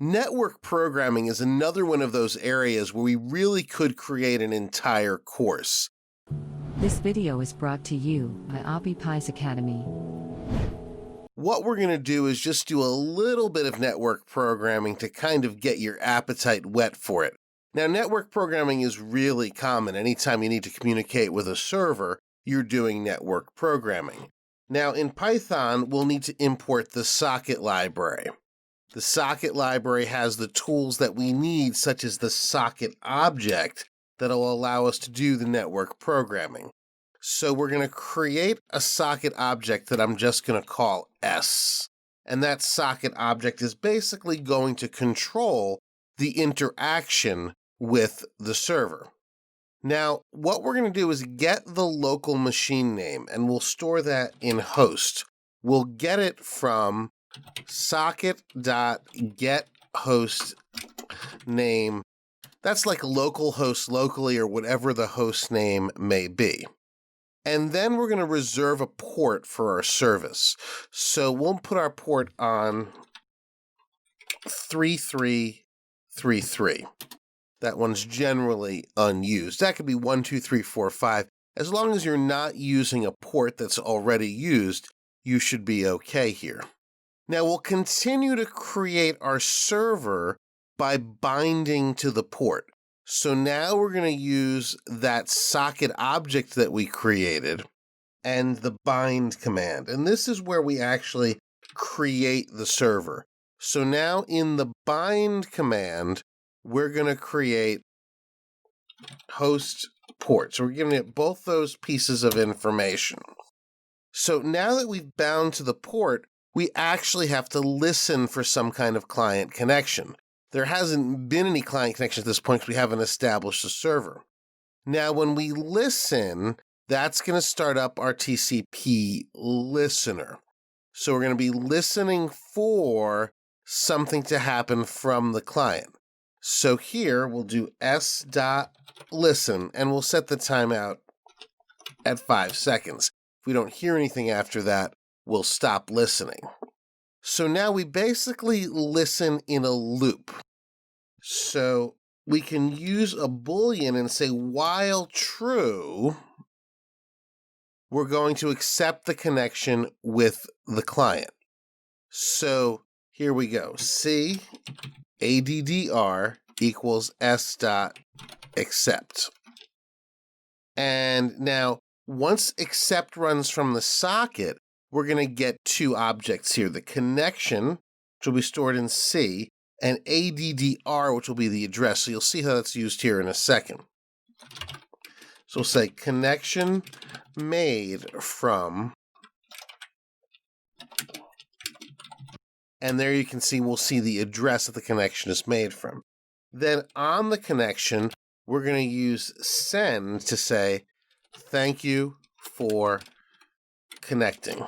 Network programming is another one of those areas where we really could create an entire course. This video is brought to you by OppiPies Academy. What we're going to do is just do a little bit of network programming to kind of get your appetite wet for it. Now, network programming is really common. Anytime you need to communicate with a server, you're doing network programming. Now, in Python, we'll need to import the socket library. The socket library has the tools that we need, such as the socket object, that'll allow us to do the network programming. So we're going to create a socket object that I'm just going to call S. And that socket object is basically going to control the interaction with the server. Now, what we're going to do is get the local machine name, and we'll store that in host. We'll get it from socket.getHostName. That's like localhost locally or whatever the host name may be. And then we're going to reserve a port for our service. So we'll put our port on 3333. That one's generally unused. That could be 1, 2, 3, 4, 5. As long as you're not using a port that's already used, you should be okay here. Now we'll continue to create our server by binding to the port. So now we're going to use that socket object that we created and the bind command. And this is where we actually create the server. So now in the bind command, we're going to create host port. So we're giving it both those pieces of information. So now that we've bound to the port, we actually have to listen for some kind of client connection. There hasn't been any client connection at this point because we haven't established a server. Now, when we listen, that's going to start up our TCP listener. So we're going to be listening for something to happen from the client. So here we'll do s.listen, and we'll set the timeout at 5 seconds. If we don't hear anything after that, we'll stop listening. So now we basically listen in a loop. So we can use a Boolean and say, while true, we're going to accept the connection with the client. So here we go. C ADDR equals s dot accept. And now, once accept runs from the socket, we're going to get two objects here, the connection, which will be stored in C, and ADDR, which will be the address. So you'll see how that's used here in a second. So we'll say connection made from, and there you can see, we'll see the address that the connection is made from. Then on the connection, we're going to use send to say, thank you for connecting.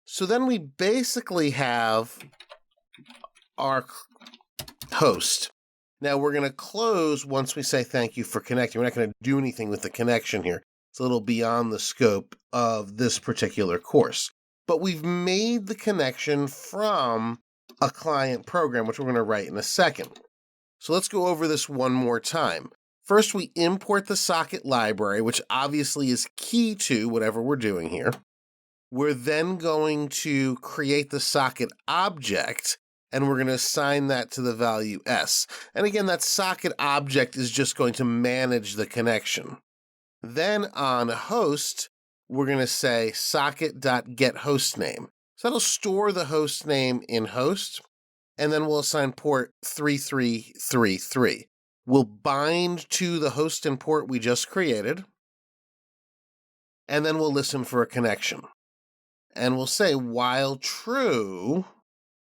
So then we basically have our host. Now we're going to close once we say thank you for connecting. We're not going to do anything with the connection here. It's a little beyond the scope of this particular course. But we've made the connection from a client program, which we're going to write in a second. So let's go over this one more time. First, we import the socket library, which obviously is key to whatever we're doing here. We're then going to create the socket object, and we're going to assign that to the value S. And again, that socket object is just going to manage the connection. Then on host, we're going to say socket.getHostName. So that'll store the host name in host, and then we'll assign port 3333. We'll bind to the host and port we just created, and then we'll listen for a connection. And we'll say while true,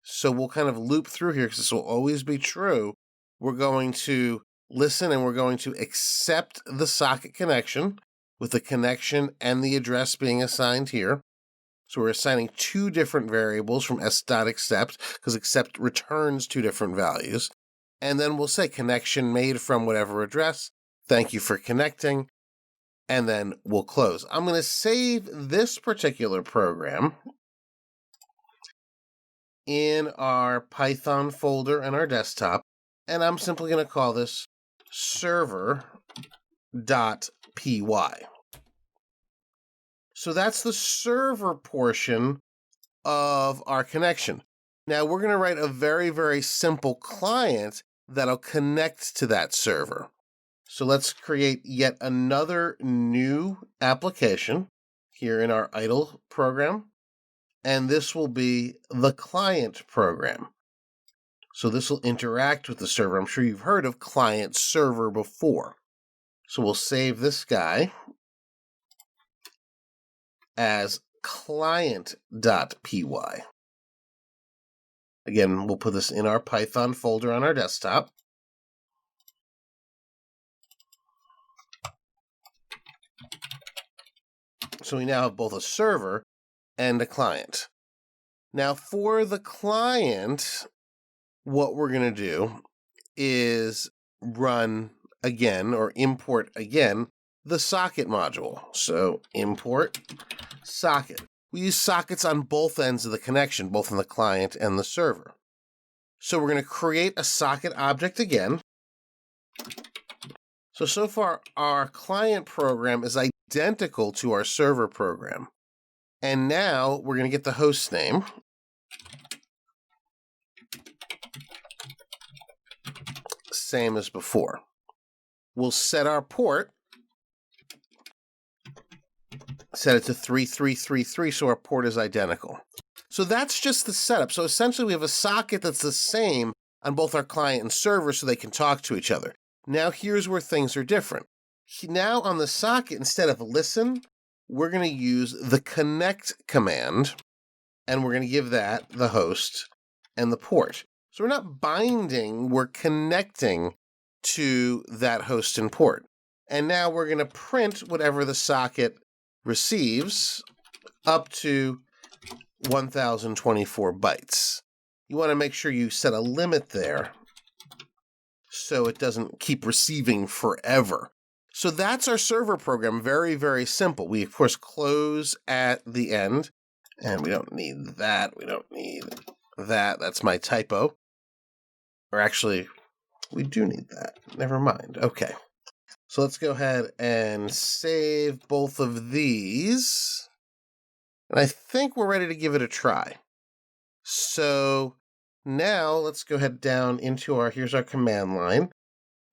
so we'll kind of loop through here because this will always be true. We're going to listen and we're going to accept the socket connection with the connection and the address being assigned here. So we're assigning two different variables from s.accept because accept returns two different values. And then we'll say connection made from whatever address. Thank you for connecting. And then we'll close. I'm going to save this particular program. in our Python folder and our desktop, and I'm simply going to call this server.py. So that's the server portion of our connection. Now we're going to write a very, very simple client that'll connect to that server. So let's create yet another new application here in our idle program. And this will be the client program. So this will interact with the server. I'm sure you've heard of client server before. So we'll save this guy as client.py. Again, we'll put this in our Python folder on our desktop. So we now have both a server and a client. Now for the client, what we're going to do is run again, or import again, the socket module. So import socket. We use sockets on both ends of the connection, both in the client and the server. So we're going to create a socket object again. So far, our client program is identical to our server program. And now we're going to get the host name. Same as before. We'll set our port. Set it to 3333 so our port is identical. So that's just the setup. So essentially we have a socket that's the same on both our client and server so they can talk to each other. Now here's where things are different. Now on the socket, instead of listen, we're going to use the connect command, and we're going to give that the host and the port. So we're not binding, we're connecting to that host and port. And now we're going to print whatever the socket receives up to 1024 bytes. You want to make sure you set a limit there so it doesn't keep receiving forever. So that's our server program. Very, very simple. We, of course, close at the end, and we don't need that. We don't need that. That's my typo. Or actually, we do need that. Never mind. Okay. So let's go ahead and save both of these. And I think we're ready to give it a try. So now let's go ahead down into here's our command line.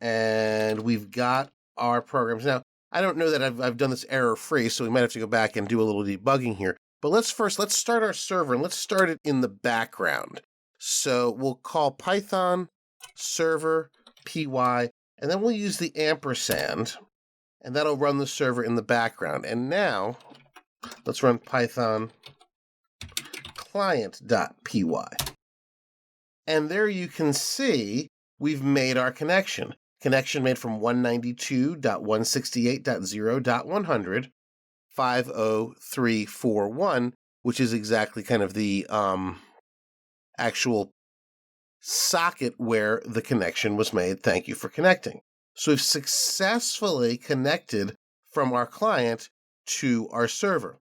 And we've got our programs. Now, I don't know that I've done this error-free, so we might have to go back and do a little debugging here. But let's start our server, and let's start it in the background. So we'll call Python server py, and then we'll use the ampersand, and that'll run the server in the background. And now, let's run Python client.py. And there you can see we've made our connection. Connection made from 192.168.0.100, 50341, which is exactly kind of the actual socket where the connection was made. Thank you for connecting. So we've successfully connected from our client to our server.